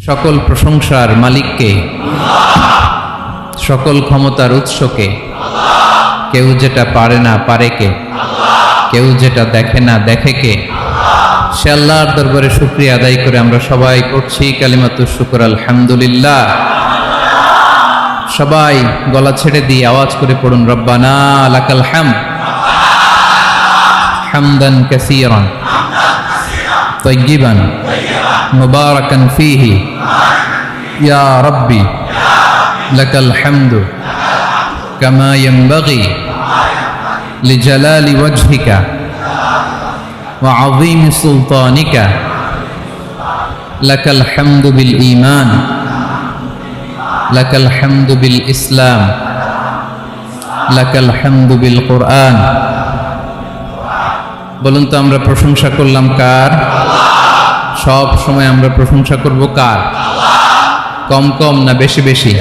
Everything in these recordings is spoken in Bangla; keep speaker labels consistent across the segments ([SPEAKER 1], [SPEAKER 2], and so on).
[SPEAKER 1] সকল প্রশংসার মালিককে, সকল ক্ষমতার উৎসকে। কেউ যেটা পারে না পারে কে, কেউ যেটা দেখে না দেখে কে। সে আল্লাহর দরবারে শুকরিয়া আদায় করে আমরা সবাই পড়ছি কালিমাতুশ শুকর আলহামদুলিল্লাহ। সবাই গলা ছেড়ে দিয়ে আওয়াজ করে পড়ুন, রব্বানা লাকাল হামদ হামদান কাসীরান তাইয়্যিবান মুবারাকান ফীহি ইয়া রাব্বি লাকাল হামদু কামা ইয়ানবাগি লিজালালি ওয়াজহিকা ওয়া আযীমি সুলতানিকা লাকাল হামদু বিল ঈমান লাকাল হামদু বিল ইসলাম লাকাল হামদু বিল কুরআন। বলুন তো আমরা প্রশংসা করলাম কার? সব সময় আমরা প্রশংসা করব কার? কম কম না বেশি বেশি?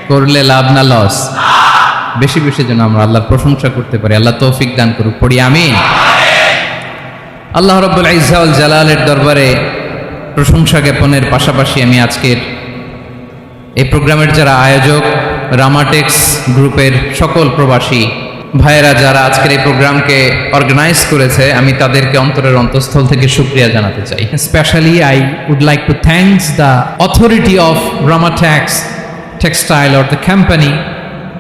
[SPEAKER 1] করলে লাভ না লস? বেশি বেশি যেন আমরা আল্লাহর প্রশংসা করতে পারি। আল্লাহ তৌফিক দান করুক, পড়ি আমিন। আল্লাহ রাব্বুল ইজ্জা ওয়াল জালালের দরবারে প্রশংসা জ্ঞাপনের পাশাপাশি আমি আজকের এই প্রোগ্রামের যারা আয়োজক, রামাটেক্স গ্রুপের সকল প্রবাসী ভাইয়েরা যারা আজকের এই প্রোগ্রামকে অর্গানাইজ করেছে, আমি তাদেরকে অন্তরের অন্তঃস্থল থেকে শুকরিয়া জানাতে চাই। Especially I would like to thank the authority of Ramatex Textile or the company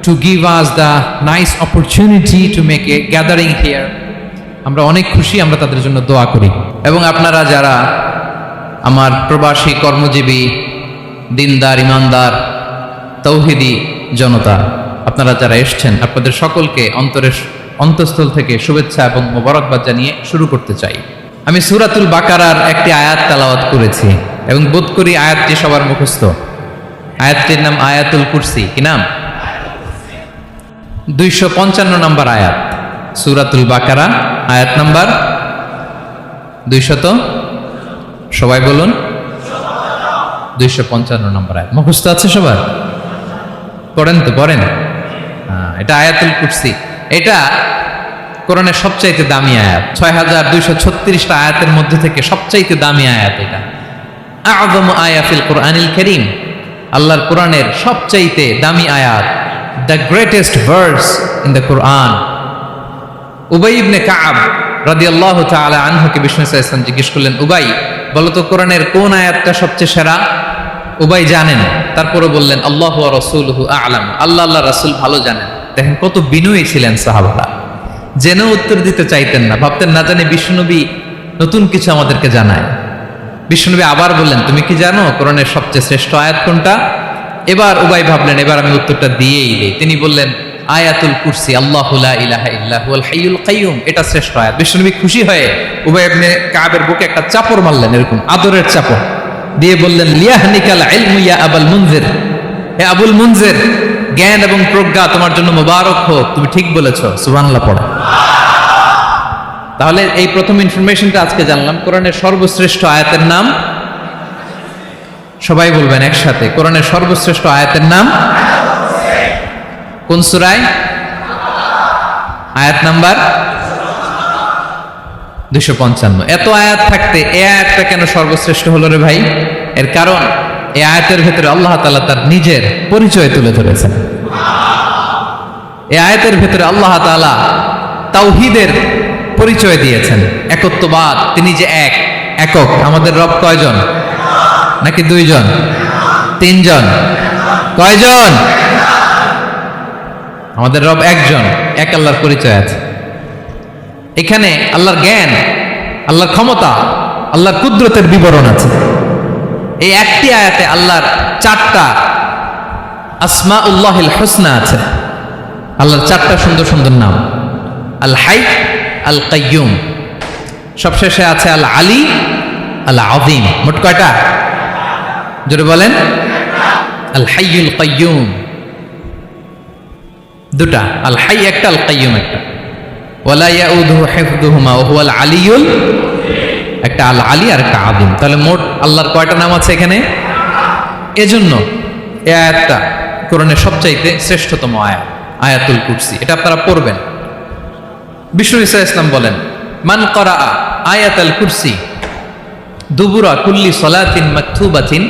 [SPEAKER 1] to give us the nice opportunity to make a gathering here. আমরা অনেক খুশি, আমরা তাদের জন্য দোয়া করি। এবং আপনারা যারা আমার প্রবাসী কর্মজীবী দিনদার ইমানদার তৌহিদি জনতা, আপনারা যারা এসছেন, আপনাদের সকলকে অন্তরের অন্তঃস্থল থেকে শুভেচ্ছা এবং মোবারকবাদ জানিয়ে শুরু করতে চাই। আমি সূরাতুল বাকারার একটি আয়াত তেলাওয়াত করেছি এবং বোধ করি আয়াতটি সবার মুখস্থ। আয়াতটির নাম আয়াতুল কুরসি। কি নাম? 255 নম্বর আয়াত, সূরাতুল বাকারা, আয়াত নাম্বার 200। সবাই বলুন, 255 নম্বর আয়াত। মুখস্থ আছে সবার? পড়েন তো, পড়েন। এটা আয়াতুল কুরসি। এটা কোরআনের সবচাইতে দামি আয়াত। 6236টা আয়াতের মধ্যে থেকে সবচাইতে দামি আয়াত এটা। আযমু আয়া ফিল কুরআনিল কারীম, আল্লাহর কোরআনের সবচাইতে দামি আয়াত, the greatest verse in the Quran. উবাই ইবনে কাব রাদিয়াল্লাহু তাআলা আনহুকে বিষ্ণু সাল্লাল্লাহু আলাইহি ওয়াসাল্লাম জিজ্ঞেস করলেন, উবাই বলো তো কোরআনের কোন আয়াতটা সবচেয়ে সেরা? উবাই জানেন, তারপরে বললেন আল্লাহু ওয়া রাসূলুহু আ'লাম, আল্লাহ আল্লাহ রাসূল ভালো জানেন। দেখেন কত বিনয়ী ছিলেন সাহাবারা, জেনেও উত্তর দিতে চাইতেন না, ভাবতেন না জানি বিষ্ণুনবী নতুন কিছু আমাদেরকে জানায়। বিষ্ণুনবী আবার বললেন, তুমি কি জানো কোরআনের সবচেয়ে শ্রেষ্ঠ আয়াত কোনটা? এবার উবাই ভাবলেন এবার আমি উত্তরটা দিয়েই দেই। তিনি বললেন আয়াতুল কুরসি, আল্লাহু লা ইলাহা ইল্লা হুয়াল হাইয়ুল কাইয়ুম, এটা শ্রেষ্ঠ আয়াত। বিষ্ণুনবী খুশি হয়ে উবাই ইবনে কাবের বুকে একটা চাপড় মারলেন, এরকম আদরের চাপড় দিয়ে বললেন, লিয়াহনিকাল ইলমু ইয়া আবুল মুনজির, হে আবুল মুনজির, জ্ঞান এবং প্রজ্ঞা তোমার জন্য মোবারক হোক, তুমি ঠিক বলেছো। সুবহানাল্লাহ পড়া। তাহলে এই প্রথম ইনফরমেশনটা আজকে জানলাম, কোরআনের সর্বশ্রেষ্ঠ আয়াতের নাম। সবাই বলবেন একসাথে, কোরআনের সর্বশ্রেষ্ঠ আয়াতের নাম কোন সূরায়? আয়াত নাম্বার 255। এত আয়াত থাকতে এই আয়াতটা কেন সর্বশ্রেষ্ঠ হলো রে ভাই? এর কারণ এই আয়াতের ভেতরে আল্লাহ তাআলা তার নিজের পরিচয় তুলে ধরেছেন। এই আয়াতের ভেতরে আল্লাহ তাআলা তাওহীদের পরিচয় দিয়েছেন, একত্ববাদ, তিনি যে এক, একক। আমাদের রব কয়জন? নাকি দুইজন? তিনজন? কয়জন? আমাদের রব একজন, এক আল্লাহর পরিচয় আছে। এখানে আল্লাহর জ্ঞান, আল্লাহর ক্ষমতা, আল্লাহর কুদরতের বিবরণ আছে। এই একটি আয়াতে আল্লাহর 4টা আসমাউল্লাহিল হুসনা আছে। আল্লাহর 4টা সুন্দর সুন্দর নাম, আল হাই, আল কাইয়ুম, সবশেষে আছে আল আলী, আল আযীম। মোট কয়টা? জোরে বলেন। আল হাইয়ুল কাইয়ুম 2টা, আল হাই একটা, আল কাইয়ুম একটা। ওয়ালা ইয়াউদুহু হিফযুহুমা ওয়া হুয়াল আলিয়ুল, একটা আল আলী আর একটা আযীম। তাহলে মোট আল্লাহর কয়টা নাম আছে এখানে? এজন্য এই আয়াতটা কোরআনের সবচাইতে শ্রেষ্ঠতম আয়াত, আয়াতুল কুরসি। এটা আপনারা পড়বেন। বিষ্ণু ঈসা ইসলাম বলেন, মান ক্বারাআ আয়াতুল কুরসি দুবুরা কুল্লি সলাতিন মাকতুবাতিন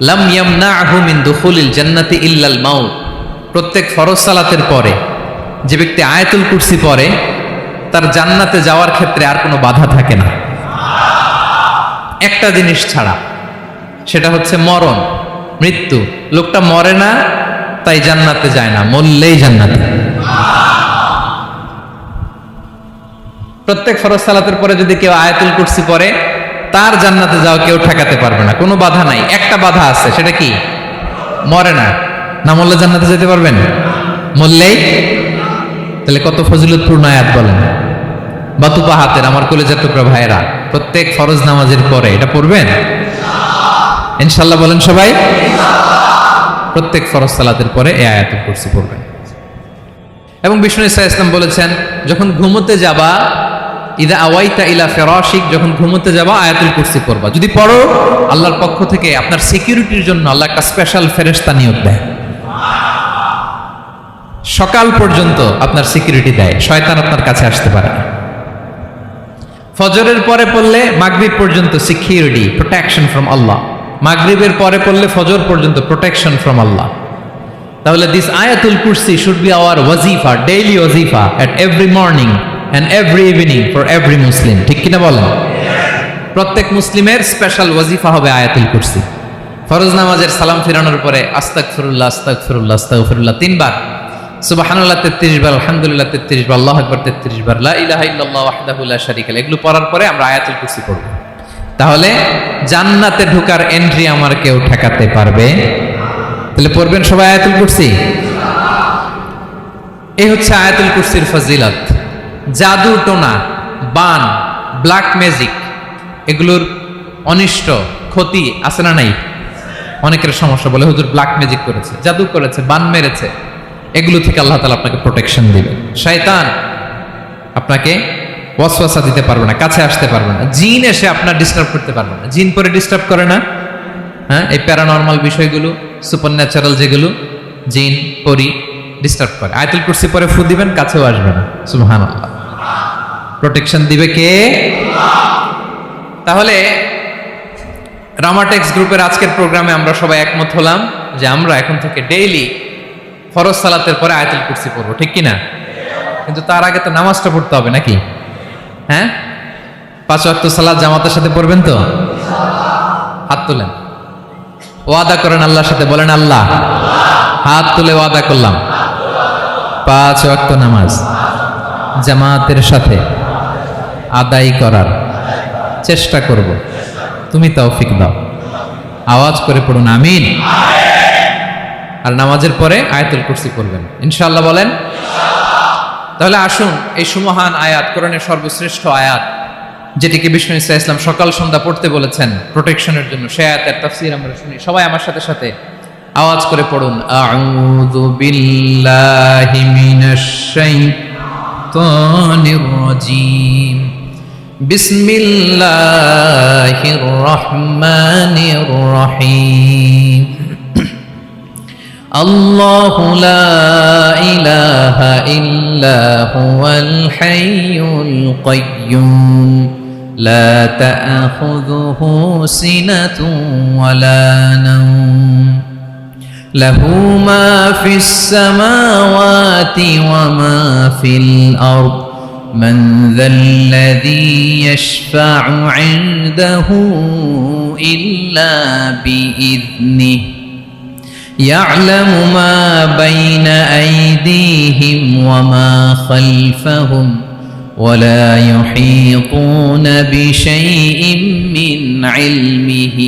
[SPEAKER 1] লাম ইয়ামনাহু মিন দুখুলিল জান্নাতি ইল্লাল মাউত। প্রত্যেক ফরজ সালাতের পরে যে ব্যক্তি আয়াতুল কুরসি পড়ে তার জান্নাতে যাওয়ার ক্ষেত্রে আর কোনো বাধা থাকে না, একটা জিনিস ছাড়া, সেটা হচ্ছে মরণ, মৃত্যু। লোকটা মরে না তাই জান্নাতে যায় না, মরলেই জান্নাতে। প্রত্যেক ফরজ সালাতের পরে যদি কেউ আয়াতুল কুরসি পড়ে তার জান্নাতে যাওয়া কেউ ঠেকাতে পারবে না, কোনো বাধা নাই। একটা বাধা আছে, সেটা কি? মরে না। না মরলে জান্নাতে যেতে পারবেন? মরলেই। তাহলে কত ফজিলতপূর্ণ আয়াত বলেন। বাতুপা হাতের আমার কলেজের টুকরা ভাইয়েরা, প্রত্যেক ফরজ নামাজের পরে এটা পড়বেন ইনশাআল্লাহ। বলেন সবাই, প্রত্যেক ফরজ সালাতের পরে এই আয়াতুল কুরসি পড়বেন। এবং বিষ্ণু ইসা ইসলাম বলেছেন, যখন ঘুমোতে যাবা, ইদা আওয়াইতা ইলা ফিরাশিক, যখন ঘুমোতে যাবা আয়াতুল কুরসি পড়বা। যদি পড়ো, আল্লাহর পক্ষ থেকে আপনার সিকিউরিটির জন্য আল্লাহ একটা স্পেশাল ফেরেশতা নিয়োগ দেয়। সকাল পর্যন্ত আপনার সিকিউরিটি দেয়, শয়তান আপনার কাছে আসতে পারে না। ফজরের পরে পড়লে মাগরিব পর্যন্ত সিকিউরিটি, প্রোটেকশন ফ্রম আল্লাহ। মাগরিবের পরে পড়লে ফজর পর্যন্ত প্রোটেকশন ফ্রম আল্লাহ। তাহলে দিস আয়াতুল কুরসি শুড বি আওয়ার ওয়াজিফা, ডেইলি ওয়াজিফা at every morning and every evening for every Muslim. ঠিক কিনা বলেন? প্রত্যেক মুসলিমের স্পেশাল ওয়াজিফা হবে আয়াতুল কুরসি। ফরজ নামাজের সালাম ফিরানোর পরে আস্তাগফিরুল্লাহ আস্তাগফিরুল্লাহ আস্তাগফিরুল্লাহ 3 বার, সুবহানাল্লাহ 33 বার, আলহামদুলিল্লাহ 33 বার, আল্লাহু আকবার 33 বার, লা ইলাহা ইল্লাল্লাহ ওয়াহদাহু লা শারীকা লাহু, এগুলো পড়ার পরে আমরা আয়াতুল কুরসি পড়ব। তাহলে জান্নাতে ঢোকার এন্ট্রি আমার কেউ ঠেকাতে পারবে। তাহলে পড়বেন সবাই আয়াতুল কুরসি। এই হচ্ছে আয়াতুল কুরসির ফজিলত। জাদু টোনা, বান, ব্ল্যাক ম্যাজিক, এগুলোর অনিষ্ট ক্ষতি আছে না নাই? অনেকের সমস্যা, বলে হুজুর ব্ল্যাক ম্যাজিক করেছে, জাদু করেছে, বান মেরেছে, এগুলো থেকে আল্লাহ তাআলা আপনাকে প্রোটেকশন দিবে। শয়তান আপনাকে ওয়াসওয়াসা দিতে পারবে না, কাছে আসতে পারবে না। জিন এসে আপনার ডিস্টার্ব করতে পারবে না। জিন পরে ডিস্টার্ব করে না? হ্যাঁ, এই প্যারানরমাল বিষয়গুলো, সুপারন্যাচারাল যেগুলো, জিন পরি ডিস্টার্ব করে। আয়াতুল কুরসি পরে ফু দিবেন, কাছেও আসবে না। সুবহানাল্লাহ। প্রোটেকশন দিবে কে? তাহলে রামাটেক্স গ্রুপের আজকের প্রোগ্রামে আমরা সবাই একমত হলাম যে আমরা এখন থেকে ডেইলি ফরজ সালাতের পরে আয়াতুল কুরসি পড়বো, ঠিক কিনা? কিন্তু তার আগে তো নামাজটা পড়তে হবে নাকি? হ্যাঁ, 5 ওয়াক্ত সালাত জামাতের সাথে পড়বেন তো? হাত তুলেন, ওয়াদা করেন আল্লাহর সাথে, বলেন আল্লাহ, হাত তুলে ওয়াদা করলাম 5 ওয়াক্ত নামাজ জামাতের সাথে আদায় করার চেষ্টা করব, তুমি তৌফিক দাও। আওয়াজ করে পড়ুন আমিন। আর নামাজের পরে আয়াতুল কুরসি পড়বেন ইনশাআল্লাহ, বলেন। তাহলে আসুন এই সুমহান আয়াত, কোরআনের সর্বশ্রেষ্ঠ আয়াত, যেটিকে বিষ্ণু ইসা ইসলাম সকাল সন্ধ্যা পড়তে বলেছেন প্রোটেকশনের জন্য, সে আয়াতের তাফসীর আমরা শুনি। সবাই আমার সাথে সাথে আওয়াজ করে পড়ুন, আউযু বিল্লাহি মিনাশ শাইতানির রাজীম, বিসমিল্লাহির রহমানির রহিম। الله لا إله إلا هو الحي القيوم لا تأخذه سنة ولا نوم له ما في السماوات وما في الأرض من ذا الذي يشفع عنده إلا بإذنه يعلم ما بين أيديهم وما خلفهم ولا يحيطون بشيء من علمه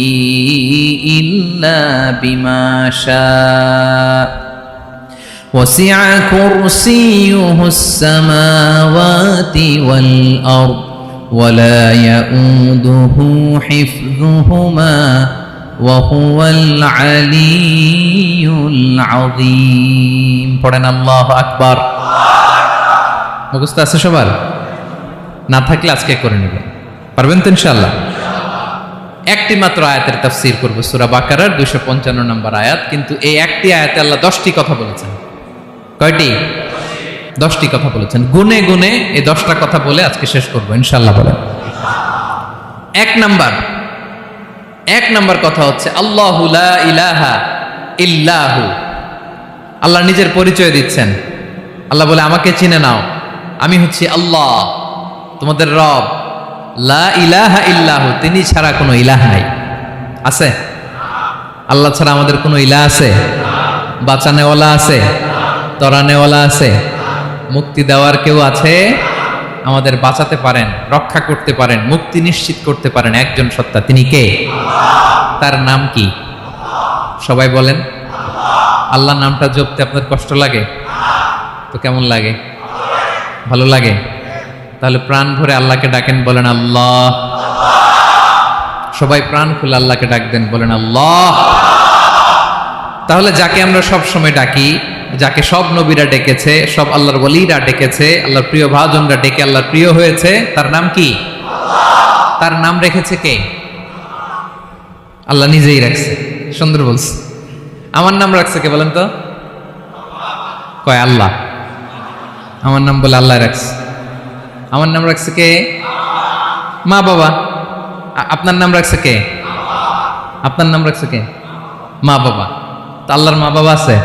[SPEAKER 1] إلا بما شاء وسع كرسيه السماوات والأرض ولا يؤوده حفظهما وهو العلي العظيم। পড়েন আল্লাহু আকবার। মুখস্থ আছে সবার? না থাকলে আজকে করে নেবেন, পারবেন তো ইনশাআল্লাহ। একটি মাত্র আয়াতের তাফসীর করব, সূরা বাকারার 255 নম্বর আয়াত। কিন্তু এই একটি আয়াতে আল্লাহ 10টি কথা বলেছেন। কয়টি? 10টি কথা বলেছেন। গুনে গুনে এই 10টা কথা বলে আজকে শেষ করব ইনশাআল্লাহ। বলেন। 1 নাম্বার, এক নাম্বার কথা হচ্ছে আল্লাহু লা ইলাহা ইল্লাহু। আল্লাহ নিজের পরিচয় দিচ্ছেন। আল্লাহ বলে আমাকে চিনে নাও, আমি হচ্ছি আল্লাহ তোমাদের রব। লা ইলাহা ইল্লাহু, তিনি ছাড়া কোনো ইলাহ নাই। আছে? আল্লাহ ছাড়া আমাদের কোনো ইলাহ আছে? বাঁচানেওয়ালা আছে? তরানেওয়ালা আছে? মুক্তি দেওয়ার কেউ আছে? আমাদের বাঁচাতে পারেন, রক্ষা করতে পারেন, মুক্তি নিশ্চিত করতে পারেন একজন সত্তা। তিনি কে? তার নাম কি? সবাই বলেন। আল্লাহ নামটা জপতে আপনার কষ্ট লাগে? তো কেমন লাগে? ভালো লাগে? তাহলে প্রাণ ভরে আল্লাহকে ডাকেন, বলেন আল্লাহ। সবাই প্রাণ খুলে আল্লাহকে ডাক দেন, বলেন আল্লাহ। তাহলে যাকে আমরা সব সময় ডাকি, যাকে সব নবীরা ডেকেছে, সব আল্লাহর ওলিরা ডেকেছে, আল্লাহর প্রিয় ভাজনরা ডেকে আল্লাহর প্রিয় হয়েছে, তার নাম কি? তার নাম রেখেছে কে? আল্লাহ নিজেই রাখছে। সুন্দর বলছে। আমার নাম রাখছে কে বলেন তো? কয় আল্লাহ। আমার নাম বলে আল্লাহ রাখছে। আমার নাম রাখছে কে? মা বাবা। আপনার নাম রাখছে কে? আপনার নাম রাখছে কে? মা বাবা। তো আল্লাহর মা বাবা আছে?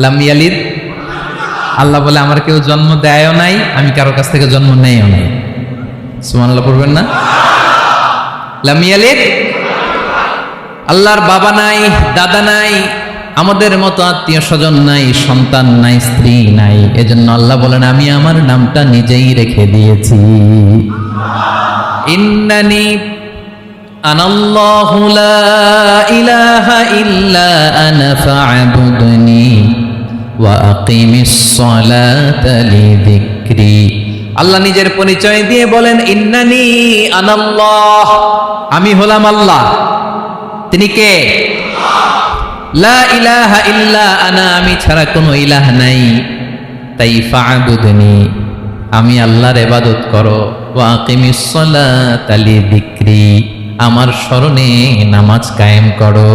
[SPEAKER 1] লাম ইয়ালিদ। আল্লাহ বলে আমার কেউ জন্ম দেয়ও নাই, আমি কারো কাছ থেকে জন্ম নেয়ও নাই। সুবহানাল্লাহ পড়বেন না? লাম ইয়ালিদ। আল্লাহর বাবা নাই, দাদা নাই, আমাদের মতো আত্মীয় স্বজন নাই, সন্তান নাই, স্ত্রী নাই। এজন্য আল্লাহ বলেন আমি আমার নামটা নিজেই রেখে দিয়েছি। ইন্নানি আনাল্লাহু লা ইলাহা ইল্লা আনা ফা'বুদনি ওয়া আকিমিস সালাতা লিযিকরি। আল্লাহ নিজের পরিচয় দিয়ে বলেন ইন্নানি আনাল্লাহ, আমি হলাম আল্লাহ। তিনি কে? লা ইলাহা ইল্লা আনা, আমি ছাড়া কোনো ইলাহ নাই। তাই ফা'বুদনি, আমি আল্লাহর ইবাদত করো। ওয়া আকিমিস সালাতা লিযিকরি, আমার স্মরণে নামাজ কায়েম করো।